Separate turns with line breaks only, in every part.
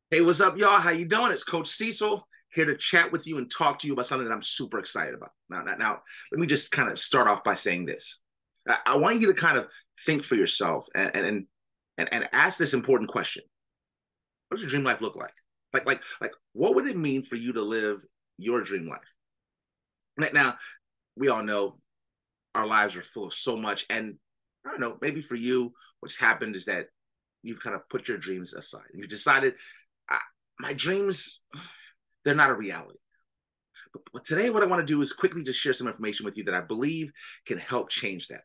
Hey, what's up, y'all? How you doing? It's Coach Cecil here to chat with you and talk to you about something that I'm super excited about. Now, let me just kind of start off by saying this. I want you to kind of think for yourself and ask this important question: what does your dream life look like? What would it mean for you to live your dream life? Now, we all know our lives are full of so much, and I don't know, maybe for you, what's happened is that you've kind of put your dreams aside. You've decided, I, my dreams, they're not a reality. But today, what I want to do is quickly just share some information with you that I believe can help change that.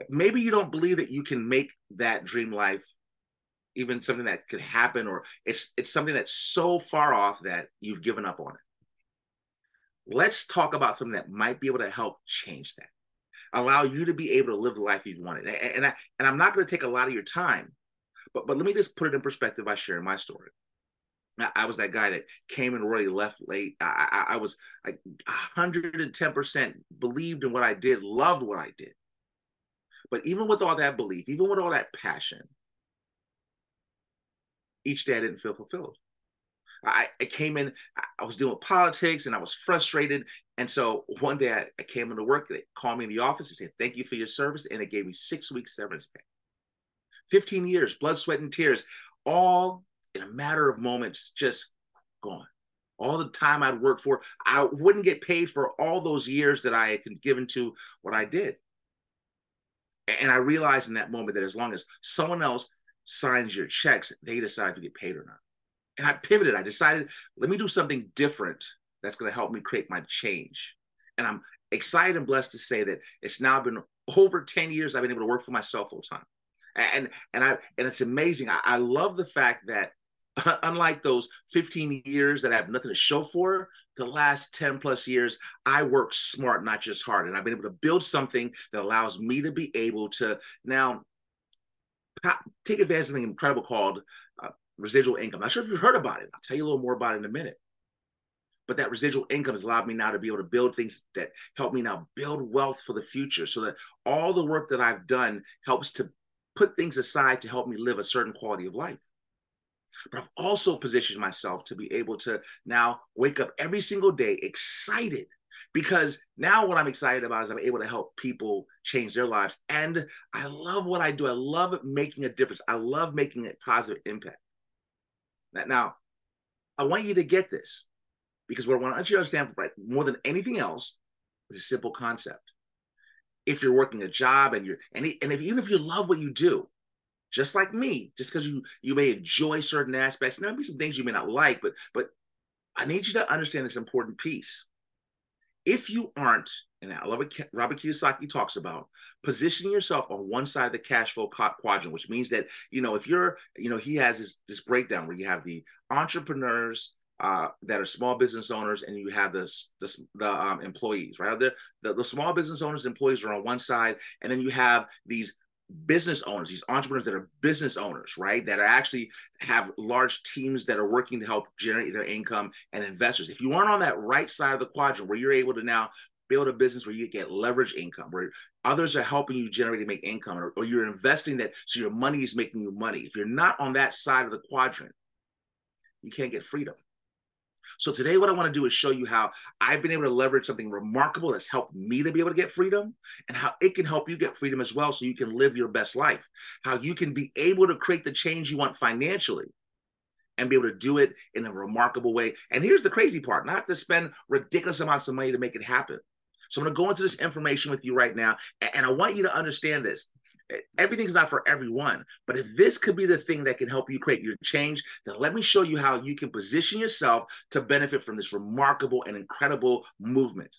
Maybe you don't believe that you can make that dream life even something that could happen, or it's something that's so far off that you've given up on it. Let's talk about something that might be able to help change that, allow you to be able to live the life you've wanted. And I'm not going to take a lot of your time, but let me just put it in perspective by sharing my story. I was that guy that came and really left late. I was like 110% believed in what I did, loved what I did. But even with all that belief, even with all that passion, each day I didn't feel fulfilled. I came in, I was doing politics and I was frustrated. And so one day I came into work, they called me in the office and said, "Thank you for your service." And it gave me 6 weeks severance pay. 15 years, blood, sweat, and tears, all in a matter of moments, just gone. All the time I'd worked for, I wouldn't get paid for all those years that I had given to what I did. And I realized in that moment that as long as someone else signs your checks, they decide if you get paid or not. And I pivoted. I decided, let me do something different that's going to help me create my change. And I'm excited and blessed to say that it's now been over 10 years I've been able to work for myself full time. And it's amazing. I love the fact that unlike those 15 years that I have nothing to show for, the last 10 plus years, I work smart, not just hard. And I've been able to build something that allows me to be able to now take advantage of something incredible called residual income. I'm not sure if you've heard about it. I'll tell you a little more about it in a minute. But that residual income has allowed me now to be able to build things that help me now build wealth for the future, so that all the work that I've done helps to put things aside to help me live a certain quality of life. But I've also positioned myself to be able to now wake up every single day excited, because now what I'm excited about is I'm able to help people change their lives. And I love what I do. I love making a difference. I love making a positive impact. Now, I want you to get this, because what I want you to understand, right, more than anything else, is a simple concept. If you're working a job even if you love what you do, just like me, just because you may enjoy certain aspects, there may be some things you may not like, but I need you to understand this important piece. If you aren't, and I love what Robert Kiyosaki talks about, positioning yourself on one side of the cash flow quadrant, which means that, if you're, he has this breakdown where you have the entrepreneurs that are small business owners, and you have the employees, right? The small business owners, employees are on one side, and then you have these business owners, these entrepreneurs that are business owners, right? That are actually have large teams that are working to help generate their income, and investors. If you aren't on that right side of the quadrant where you're able to now build a business where you get leverage income, where others are helping you generate and make income, or you're investing that so your money is making you money. If you're not on that side of the quadrant, you can't get freedom. So today, what I want to do is show you how I've been able to leverage something remarkable that's helped me to be able to get freedom, and how it can help you get freedom as well, so you can live your best life. How you can be able to create the change you want financially and be able to do it in a remarkable way. And here's the crazy part: not have to spend ridiculous amounts of money to make it happen. So I'm going to go into this information with you right now, and I want you to understand this. Everything's not for everyone, but if this could be the thing that can help you create your change, then let me show you how you can position yourself to benefit from this remarkable and incredible movement,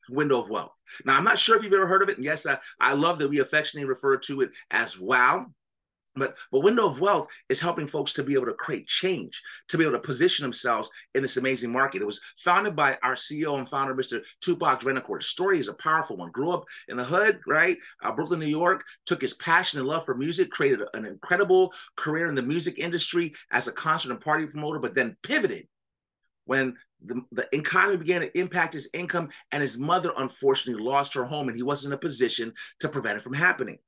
window of wealth. Now, I'm not sure if you've ever heard of it, and yes, I love that we affectionately refer to it as WOW. But window of wealth is helping folks to be able to create change, to be able to position themselves in this amazing market. It was founded by our CEO and founder, Mr. Tupac Drenacord. The story is a powerful one. Grew up in the hood, right? Brooklyn, New York, took his passion and love for music, created an incredible career in the music industry as a concert and party promoter, but then pivoted when the economy began to impact his income, and his mother unfortunately lost her home, and he wasn't in a position to prevent it from happening.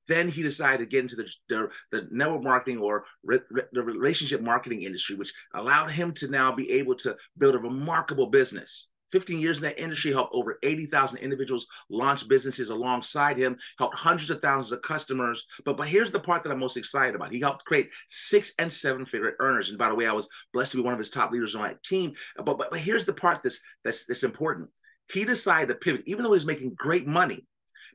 Then he decided to get into the network marketing or the relationship marketing industry, which allowed him to now be able to build a remarkable business. 15 years in that industry, helped over 80,000 individuals launch businesses alongside him, helped hundreds of thousands of customers. But here's the part that I'm most excited about. He helped create 6- and 7-figure earners. And by the way, I was blessed to be one of his top leaders on that team. But here's the part that's important. He decided to pivot, even though he was making great money,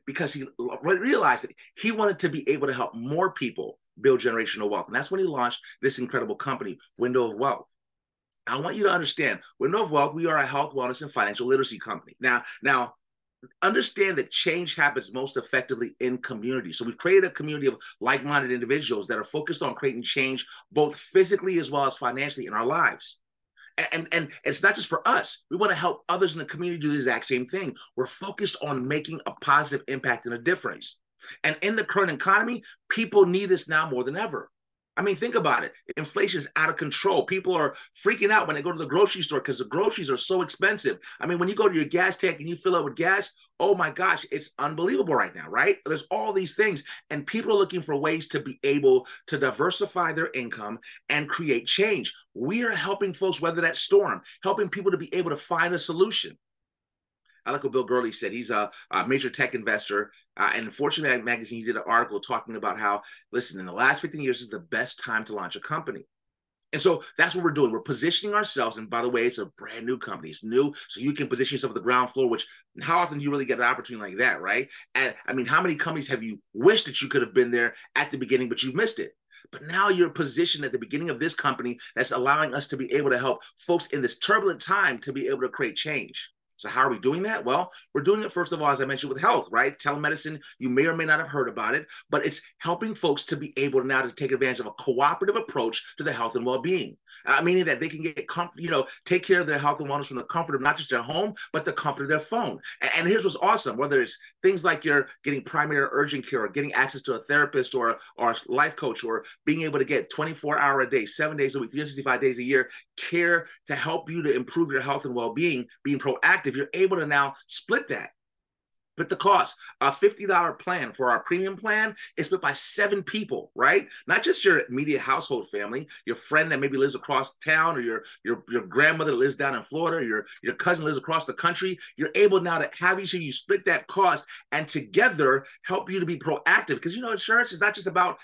because he realized that he wanted to be able to help more people build generational wealth. And that's when he launched this incredible company, Window of Wealth. I want you to understand, Window of Wealth, we are a health, wellness, and financial literacy company. Now, understand that change happens most effectively in community. So we've created a community of like-minded individuals that are focused on creating change, both physically as well as financially in our lives. And it's not just for us. We want to help others in the community do the exact same thing. We're focused on making a positive impact and a difference. And in the current economy, people need this now more than ever. I mean, think about it. Inflation is out of control. People are freaking out when they go to the grocery store because the groceries are so expensive. I mean, when you go to your gas tank and you fill up with gas, oh my gosh, it's unbelievable right now, right? There's all these things, and people are looking for ways to be able to diversify their income and create change. We are helping folks weather that storm, helping people to be able to find a solution. I like what Bill Gurley said. He's a major tech investor. And Fortune magazine, he did an article talking about how, listen, in the last 15 years is the best time to launch a company. And so that's what we're doing. We're positioning ourselves. And by the way, it's a brand new company. It's new. So you can position yourself at the ground floor, which how often do you really get an opportunity like that, right? And I mean, how many companies have you wished that you could have been there at the beginning, but you've missed it? But now you're positioned at the beginning of this company that's allowing us to be able to help folks in this turbulent time to be able to create change. So how are we doing that? Well, we're doing it, first of all, as I mentioned, with health, right? Telemedicine, you may or may not have heard about it, but it's helping folks to be able now to take advantage of a cooperative approach to their health and well-being, meaning that they can get take care of their health and wellness from the comfort of not just their home, but the comfort of their phone. And here's what's awesome, whether it's things like you're getting primary or urgent care or getting access to a therapist or a life coach or being able to get 24-hour a day, 7 days a week, 365 days a year, care to help you to improve your health and well-being, being proactive, you're able to now split that. But the cost, a $50 plan for our premium plan is split by 7 people, right? Not just your immediate household family, your friend that maybe lives across town, or your grandmother that lives down in Florida, or your cousin lives across the country. You're able now to have each of you split that cost and together help you to be proactive. Because, insurance is not just about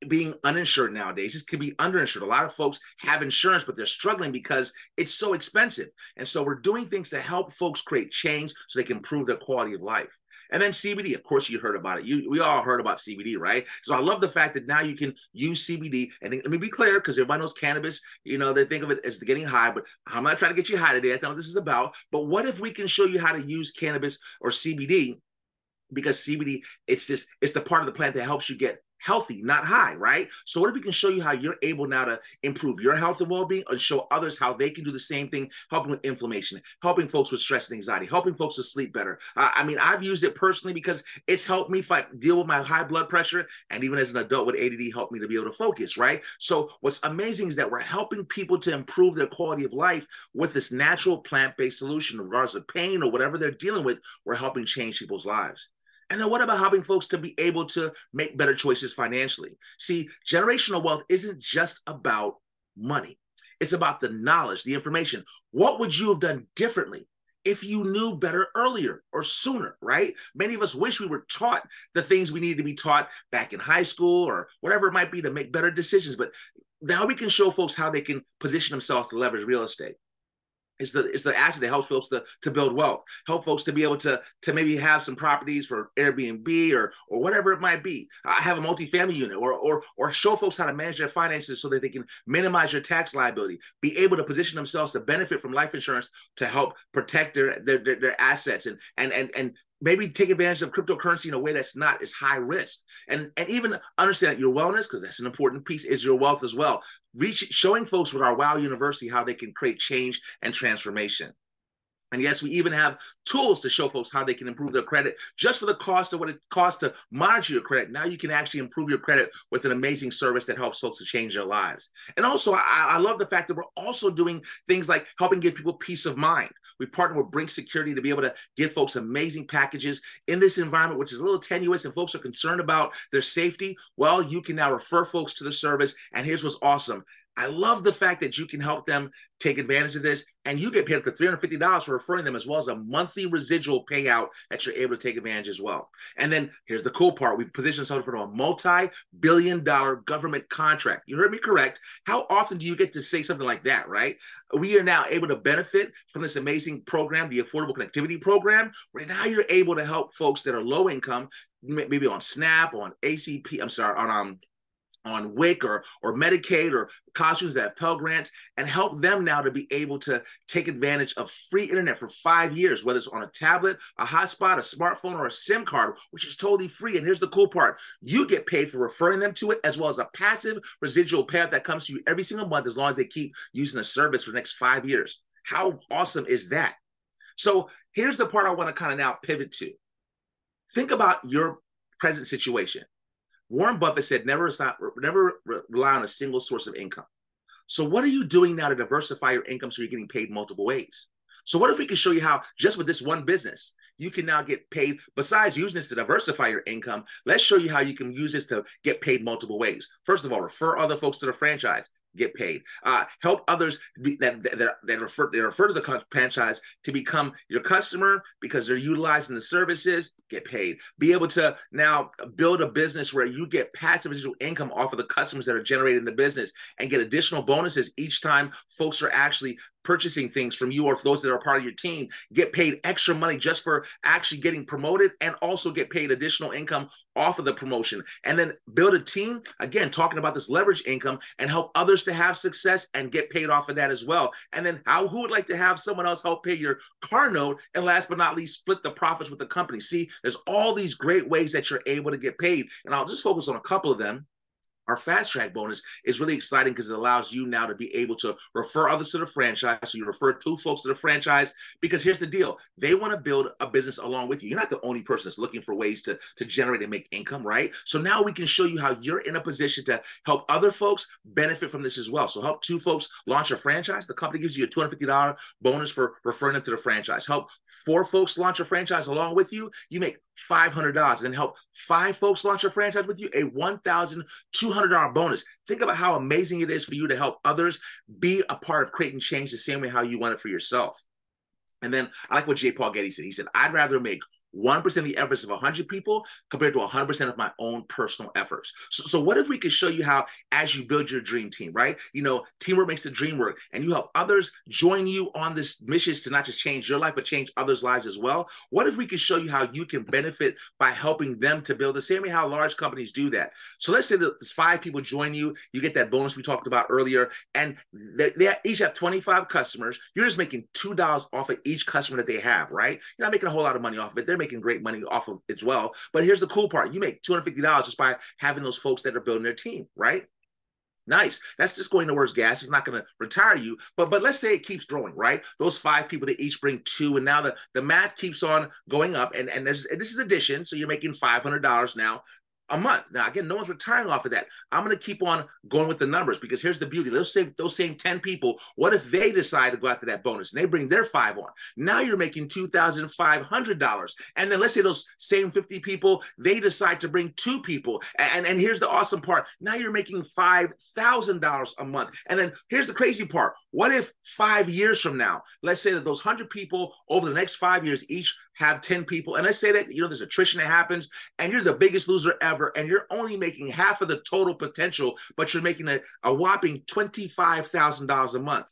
being uninsured nowadays. It can be underinsured. A lot of folks have insurance, but they're struggling because it's so expensive. And so we're doing things to help folks create change so they can improve their quality of life. And then CBD, of course, you heard about it. We all heard about CBD, right? So I love the fact that now you can use CBD. And let me be clear, because everybody knows cannabis, they think of it as getting high, but I'm not trying to get you high today. That's not what this is about. But what if we can show you how to use cannabis or CBD? Because CBD, it's the part of the plant that helps you get healthy, not high, right? So what if we can show you how you're able now to improve your health and well-being and show others how they can do the same thing, helping with inflammation, helping folks with stress and anxiety, helping folks to sleep better. I've used it personally because it's helped me deal with my high blood pressure, and even as an adult with ADD, helped me to be able to focus, right? So what's amazing is that we're helping people to improve their quality of life with this natural plant-based solution, regardless of pain or whatever they're dealing with. We're helping change people's lives. And then what about helping folks to be able to make better choices financially? See, generational wealth isn't just about money. It's about the knowledge, the information. What would you have done differently if you knew better earlier or sooner, right? Many of us wish we were taught the things we needed to be taught back in high school or whatever it might be to make better decisions. But now we can show folks how they can position themselves to leverage real estate. It's the asset that helps folks to build wealth, help folks to be able to maybe have some properties for Airbnb or whatever it might be. Have a multifamily unit or show folks how to manage their finances so that they can minimize your tax liability, be able to position themselves to benefit from life insurance to help protect their assets and maybe take advantage of cryptocurrency in a way that's not as high risk. And even understand that your wellness, because that's an important piece, is your wealth as well. Showing folks with our WOW University how they can create change and transformation. And yes, we even have tools to show folks how they can improve their credit just for the cost of what it costs to monitor your credit. Now you can actually improve your credit with an amazing service that helps folks to change their lives. And also, I love the fact that we're also doing things like helping give people peace of mind. We've partnered with Brink Security to be able to give folks amazing packages in this environment, which is a little tenuous and folks are concerned about their safety. Well, you can now refer folks to the service. And here's what's awesome. I love the fact that you can help them take advantage of this, and you get paid up to $350 for referring them, as well as a monthly residual payout that you're able to take advantage as well. And then here's the cool part. We've positioned ourselves for a multi-billion-dollar government contract. You heard me correct. How often do you get to say something like that, right? We are now able to benefit from this amazing program, the Affordable Connectivity Program, where now you're able to help folks that are low income, maybe on SNAP, on ACP, on WIC or Medicaid or college students that have Pell Grants, and help them now to be able to take advantage of free internet for 5 years, whether it's on a tablet, a hotspot, a smartphone, or a SIM card, which is totally free. And here's the cool part. You get paid for referring them to it, as well as a passive residual payout that comes to you every single month as long as they keep using the service for the next 5 years. How awesome is that? So here's the part I want to kind of now pivot to. Think about your present situation. Warren Buffett said, never rely on a single source of income. So what are you doing now to diversify your income so you're getting paid multiple ways? So what if we can show you how just with this one business, you can now get paid, besides using this to diversify your income, let's show you how you can use this to get paid multiple ways. First of all, refer other folks to the franchise. Get paid. Help others that refer to the franchise to become your customer because they're utilizing the services. Get paid. Be able to now build a business where you get passive residual income off of the customers that are generated in the business and get additional bonuses each time folks are actually purchasing things from you or for those that are part of your team. Get paid extra money just for actually getting promoted and also get paid additional income off of the promotion. And then build a team, again, talking about this leverage income and help others to have success and get paid off of that as well. And then who would like to have someone else help pay your car note? And last but not least, split the profits with the company. See, there's all these great ways that you're able to get paid. And I'll just focus on a couple of them. Our fast track bonus is really exciting because it allows you now to be able to refer others to the franchise. So you refer two folks to the franchise because here's the deal. They want to build a business along with you. You're not the only person that's looking for ways to generate and make income, right? So now we can show you how you're in a position to help other folks benefit from this as well. So help two folks launch a franchise. The company gives you a $250 bonus for referring them to the franchise. Help 4 folks launch a franchise along with you. You make $500, and help 5 folks launch a franchise with you, a $1,200 bonus. Think about how amazing it is for you to help others be a part of creating change the same way how you want it for yourself. And then I like what J. Paul Getty said. He said, I'd rather make 1% of the efforts of 100 people compared to 100% of my own personal efforts. So what if we could show you how, as you build your dream team, right? You know, teamwork makes the dream work, and you help others join you on this mission to not just change your life, but change others' lives as well. What if we could show you how you can benefit by helping them to build the same way how large companies do that? So let's say that 5 people join you, you get that bonus we talked about earlier, and they each have 25 customers. You're just making $2 off of each customer that they have, right? You're not making a whole lot of money off of it. They're making great money off of it as well. But here's the cool part. You make $250 just by having those folks that are building their team, right? Nice. That's just going towards gas. It's not going to retire you. But let's say it keeps growing, right? Those 5 people, they each bring 2. And now the math keeps on going up. And this is addition. So you're making $500 now a month. Now, again, no one's retiring off of that. I'm going to keep on going with the numbers because here's the beauty. Those same 10 people, what if they decide to go after that bonus and they bring their 5 on? Now you're making $2,500. And then let's say those same 50 people, they decide to bring 2 people. And here's the awesome part. Now you're making $5,000 a month. And then here's the crazy part. What if 5 years from now, let's say that those 100 people over the next 5 years each have 10 people. And let's say that, there's attrition that happens and you're the biggest loser ever. And you're only making half of the total potential, but you're making a whopping $25,000 a month.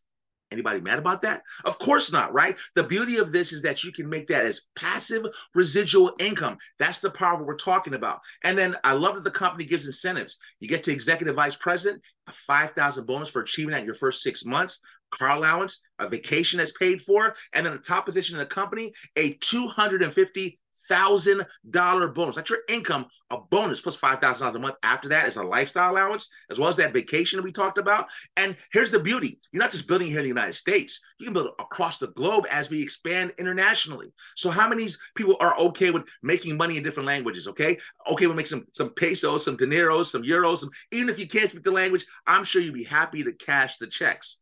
Anybody mad about that? Of course not, right? The beauty of this is that you can make that as passive residual income. That's the power of what we're talking about. And then I love that the company gives incentives. You get to executive vice president, a $5,000 bonus for achieving that in your first 6 months, car allowance, a vacation that's paid for, and then the top position in the company, a $250,000 bonus. That's your income, a bonus plus $5,000 a month. After that is a lifestyle allowance, as well as that vacation that we talked about. And here's the beauty. You're not just building here in the United States. You can build it across the globe as we expand internationally. So how many people are okay with making money in different languages, okay? Okay, we'll make some pesos, some dineros, some euros. Even if you can't speak the language, I'm sure you'd be happy to cash the checks.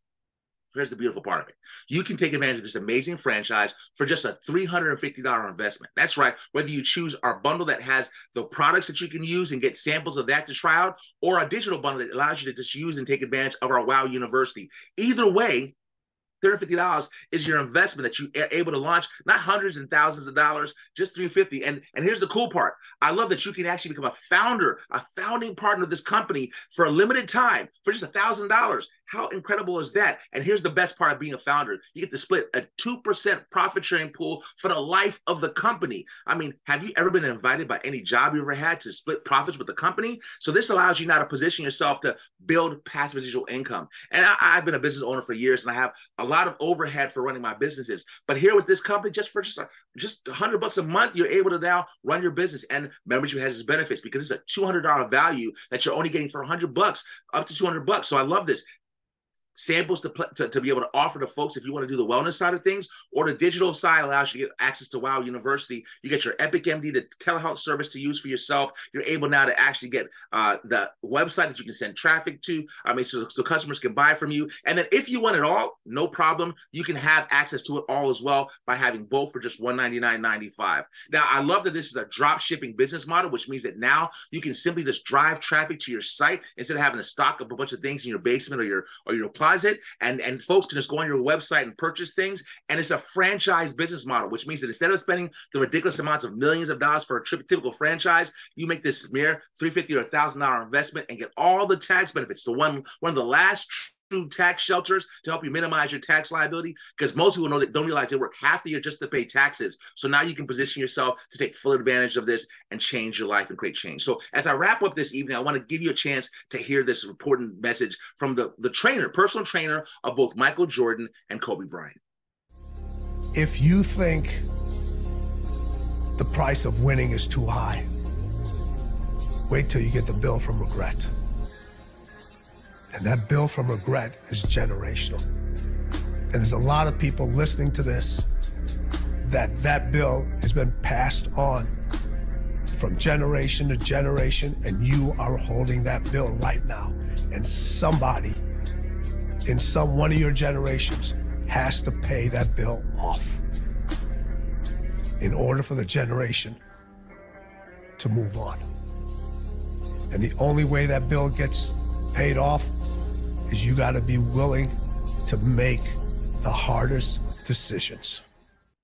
Here's the beautiful part of it. You can take advantage of this amazing franchise for just a $350 investment. That's right. Whether you choose our bundle that has the products that you can use and get samples of that to try out, or a digital bundle that allows you to just use and take advantage of our Wow University. Either way, $350 is your investment that you are able to launch, not hundreds and thousands of dollars, just $350. And here's the cool part. I love that you can actually become a founder, a founding partner of this company for a limited time for just $1,000. How incredible is that? And here's the best part of being a founder. You get to split a 2% profit sharing pool for the life of the company. I mean, have you ever been invited by any job you ever had to split profits with the company? So this allows you now to position yourself to build passive residual income. And I've been a business owner for years, and I have a lot of overhead for running my businesses. But here with this company, just $100 a month, you're able to now run your business. And membership has its benefits because it's a $200 value that you're only getting for $100, up to $200. So I love this. Samples to be able to offer to folks if you want to do the wellness side of things, or the digital side allows you to get access to Wow University. You get your Epic MD, the telehealth service to use for yourself. You're able now to actually get the website that you can send traffic to. So customers can buy from you. And then if you want it all, no problem. You can have access to it all as well by having both for just $199.95. Now, I love that this is a drop shipping business model, which means that now you can simply just drive traffic to your site instead of having to stock up a bunch of things in your basement or your closet, and folks can just go on your website and purchase things. And it's a franchise business model, which means that instead of spending the ridiculous amounts of millions of dollars for a typical franchise, you make this mere $350 or $1,000 investment and get all the tax benefits. The one of the last true tax shelters to help you minimize your tax liability, because most people don't realize they work half the year just to pay taxes. So now you can position yourself to take full advantage of this and change your life and create change. So as I wrap up this evening, I want to give you a chance to hear this important message from the personal trainer of both Michael Jordan and Kobe Bryant.
If you think the price of winning is too high, wait till you get the bill from regret. And that bill from regret is generational. And there's a lot of people listening to this that bill has been passed on from generation to generation, and you are holding that bill right now. And somebody in one of your generations has to pay that bill off in order for the generation to move on. And the only way that bill gets paid off is you got to be willing to make the hardest decisions.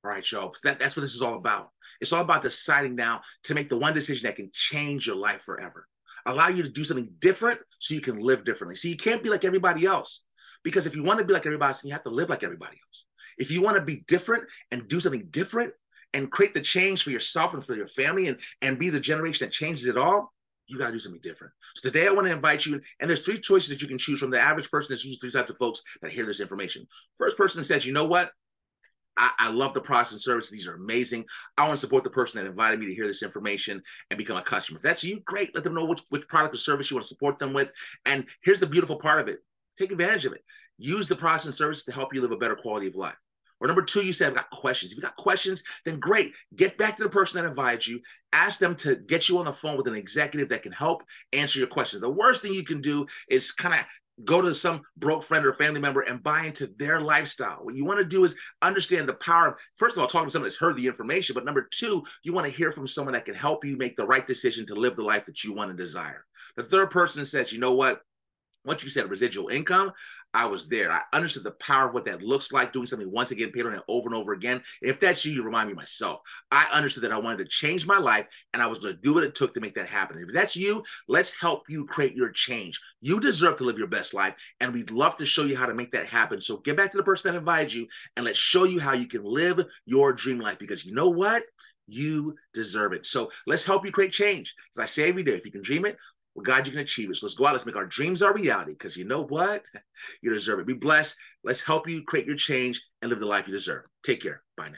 All right, y'all. That's what this is all about. It's all about deciding now to make the one decision that can change your life forever. Allow you to do something different so you can live differently. See, you can't be like everybody else, because if you want to be like everybody else, you have to live like everybody else. If you want to be different and do something different and create the change for yourself and for your family and be the generation that changes it all, you got to do something different. So today I want to invite you, and there's three choices that you can choose from. The average person, there's usually three types of folks that hear this information. First person says, you know what? I love the products and services. These are amazing. I want to support the person that invited me to hear this information and become a customer. If that's you, great. Let them know which product or service you want to support them with. And here's the beautiful part of it. Take advantage of it. Use the products and services to help you live a better quality of life. Or number two, you said, I've got questions. If you got questions, then great. Get back to the person that invited you. Ask them to get you on the phone with an executive that can help answer your questions. The worst thing you can do is kind of go to some broke friend or family member and buy into their lifestyle. What you want to do is understand the power of, first of all, talking to someone that's heard the information, but number two, you want to hear from someone that can help you make the right decision to live the life that you want and desire. The third person says, you know what? Once you said residual income, I was there. I understood the power of what that looks like, doing something once again, paid on it over and over again. And if that's you, you remind me of myself. I understood that I wanted to change my life, and I was going to do what it took to make that happen. If that's you, let's help you create your change. You deserve to live your best life, and we'd love to show you how to make that happen. So get back to the person that invited you, and let's show you how you can live your dream life, because you know what? You deserve it. So let's help you create change. As I say every day, if you can dream it, well, God, you can achieve it. So let's go out. Let's make our dreams our reality, because you know what? You deserve it. Be blessed. Let's help you create your change and live the life you deserve. Take care. Bye now.